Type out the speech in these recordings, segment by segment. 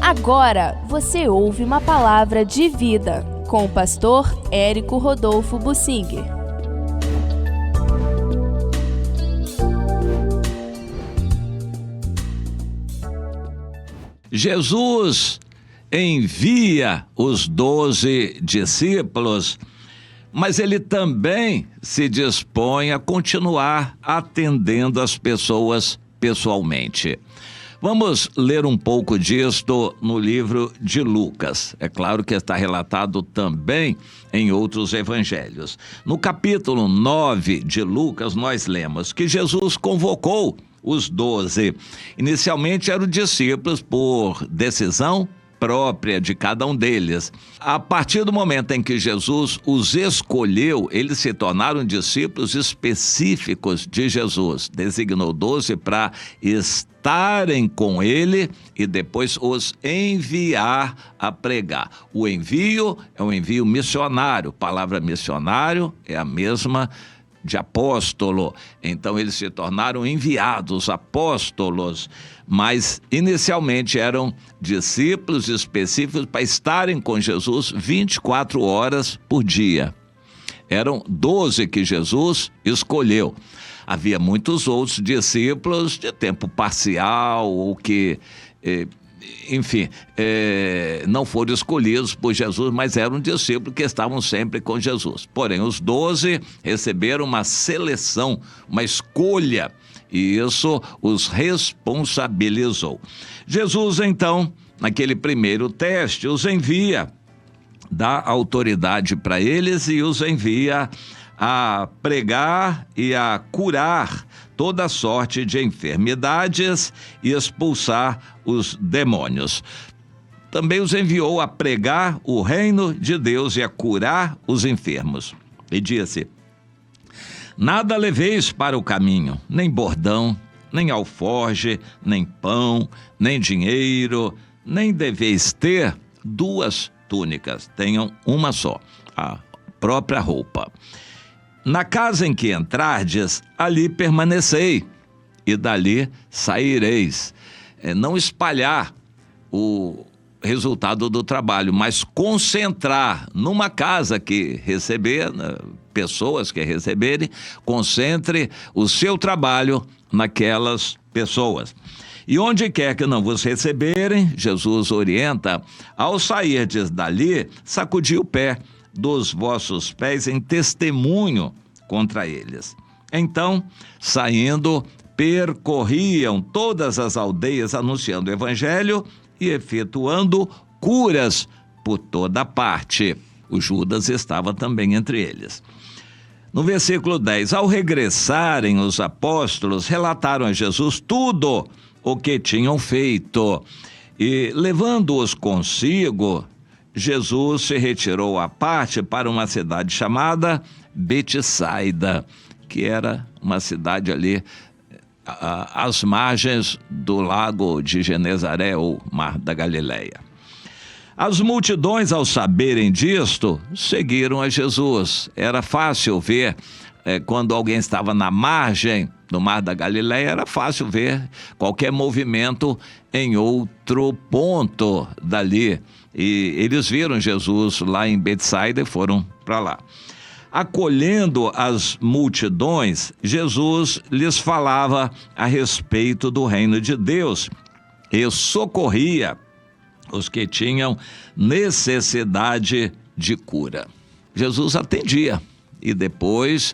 Agora você ouve uma palavra de vida com o pastor Érico Rodolfo Bussinger. Jesus envia os 12 discípulos, mas ele também se dispõe a continuar atendendo as pessoas pessoalmente. Vamos ler um pouco disto no livro de Lucas. É claro que está relatado também em outros evangelhos. No capítulo 9 de Lucas, nós lemos que Jesus convocou os 12. Inicialmente eram discípulos por decisão própria de cada um deles. A partir do momento em que Jesus os escolheu, eles se tornaram discípulos específicos de Jesus. Designou 12 para estarem com ele e depois os enviar a pregar. O envio é um envio missionário. A palavra missionário é a mesma de apóstolo. Então eles se tornaram enviados, apóstolos, mas inicialmente eram discípulos específicos para estarem com Jesus 24 horas por dia. Eram 12 que Jesus escolheu. Havia muitos outros discípulos de tempo parcial ou que não foram escolhidos por Jesus, mas eram discípulos que estavam sempre com Jesus. Porém, os 12 receberam uma seleção, uma escolha, e isso os responsabilizou. Jesus, então, naquele primeiro teste, os envia, dá autoridade para eles e os envia a pregar e a curar toda sorte de enfermidades e expulsar os demônios. Também os enviou a pregar o reino de Deus e a curar os enfermos. E disse: nada leveis para o caminho, nem bordão, nem alforge, nem pão, nem dinheiro, nem deveis ter 2 túnicas, tenham uma só, a própria roupa. Na casa em que entrardes, ali permanecei, e dali saireis. Não espalhar o resultado do trabalho, mas concentrar numa casa que receber, pessoas que receberem, concentre o seu trabalho naquelas pessoas. E onde quer que não vos receberem, Jesus orienta, ao sairdes dali, sacudi o pé dos vossos pés em testemunho contra eles. Então, saindo, percorriam todas as aldeias anunciando o evangelho e efetuando curas por toda parte. O Judas estava também entre eles. No versículo 10, ao regressarem os apóstolos, relataram a Jesus tudo o que tinham feito e, levando-os consigo, Jesus se retirou à parte para uma cidade chamada Betsaida, que era uma cidade ali às margens do lago de Genezaré, ou Mar da Galileia. As multidões, ao saberem disto, seguiram a Jesus. Era fácil ver, quando alguém estava na margem do Mar da Galileia, era fácil ver qualquer movimento em outro ponto dali. E eles viram Jesus lá em Betsaida e foram para lá. Acolhendo as multidões, Jesus lhes falava a respeito do reino de Deus e socorria os que tinham necessidade de cura. Jesus atendia e depois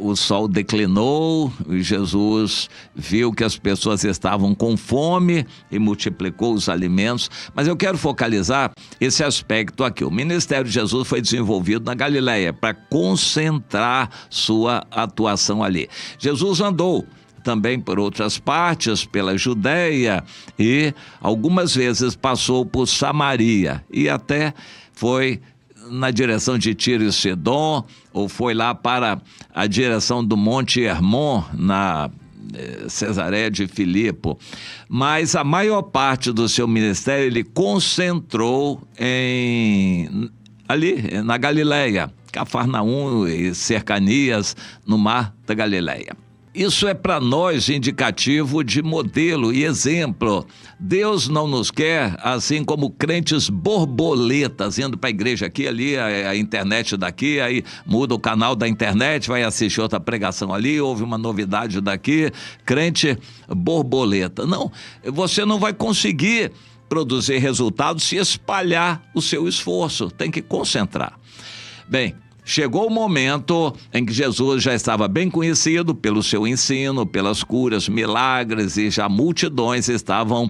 o sol declinou e Jesus viu que as pessoas estavam com fome e multiplicou os alimentos. Mas eu quero focalizar esse aspecto aqui. O ministério de Jesus foi desenvolvido na Galileia para concentrar sua atuação ali. Jesus andou também por outras partes, pela Judeia, e algumas vezes passou por Samaria e até foi na direção de Tiro e Sidom, ou foi lá para a direção do Monte Hermon, na Cesareia de Filipe. Mas a maior parte do seu ministério ele concentrou ali na Galileia, Cafarnaum e cercanias no Mar da Galileia. Isso é para nós indicativo de modelo e exemplo. Deus não nos quer assim como crentes borboletas, indo para a igreja aqui, ali, a internet daqui, aí muda o canal da internet, vai assistir outra pregação ali, houve uma novidade daqui, crente borboleta. Não, você não vai conseguir produzir resultados se espalhar o seu esforço, tem que concentrar. Bem, chegou o momento em que Jesus já estava bem conhecido pelo seu ensino, pelas curas, milagres, e já multidões estavam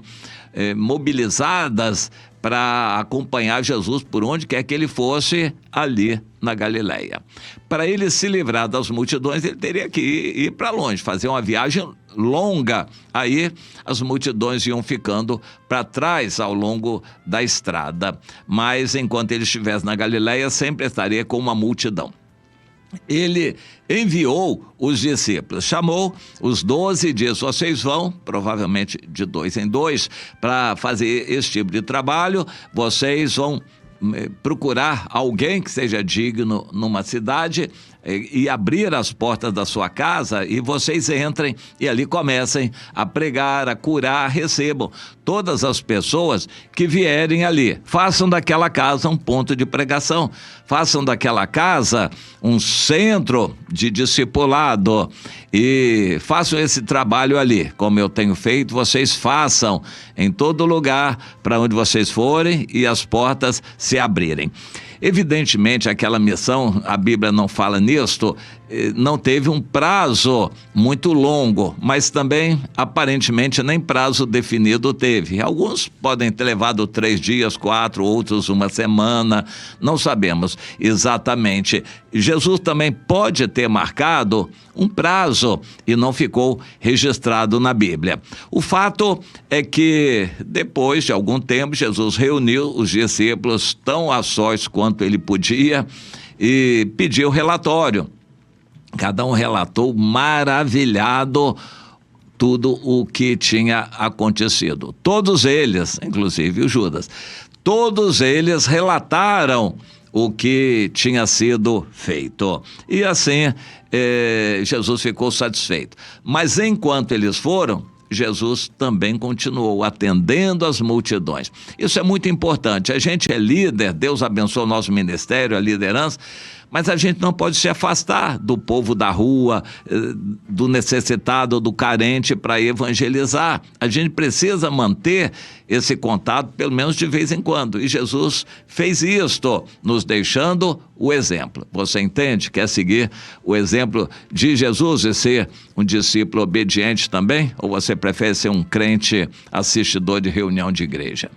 mobilizadas para acompanhar Jesus por onde quer que ele fosse ali na Galileia. Para ele se livrar das multidões, ele teria que ir para longe, fazer uma viagem longa. Aí as multidões iam ficando para trás ao longo da estrada. Mas enquanto ele estivesse na Galileia, sempre estaria com uma multidão. Ele enviou os discípulos, chamou os 12 e disse: vocês vão, provavelmente de 2 em 2, para fazer esse tipo de trabalho, vocês vão procurar alguém que seja digno numa cidade e abrir as portas da sua casa, e vocês entrem e ali comecem a pregar, a curar, recebam todas as pessoas que vierem ali. Façam daquela casa um ponto de pregação, façam daquela casa um centro de discipulado e façam esse trabalho ali. Como eu tenho feito, vocês façam em todo lugar para onde vocês forem e as portas se abrirem. Evidentemente, aquela missão, a Bíblia não fala nisto, não teve um prazo muito longo, mas também, aparentemente, nem prazo definido teve. Alguns podem ter levado 3 dias, 4, outros uma semana, não sabemos exatamente. Jesus também pode ter marcado um prazo e não ficou registrado na Bíblia. O fato é que, depois de algum tempo, Jesus reuniu os discípulos tão a sós quanto ele podia e pediu relatório. Cada um relatou maravilhado tudo o que tinha acontecido. Todos eles, inclusive o Judas, todos eles relataram o que tinha sido feito. E assim, Jesus ficou satisfeito. Mas enquanto eles foram, Jesus também continuou atendendo as multidões. Isso é muito importante. A gente é líder, Deus abençoa o nosso ministério, a liderança, mas a gente não pode se afastar do povo da rua, do necessitado, do carente, para evangelizar. A gente precisa manter esse contato, pelo menos de vez em quando. E Jesus fez isto, nos deixando o exemplo. Você entende? Quer seguir o exemplo de Jesus e ser um discípulo obediente também? Ou você prefere ser um crente assistidor de reunião de igreja?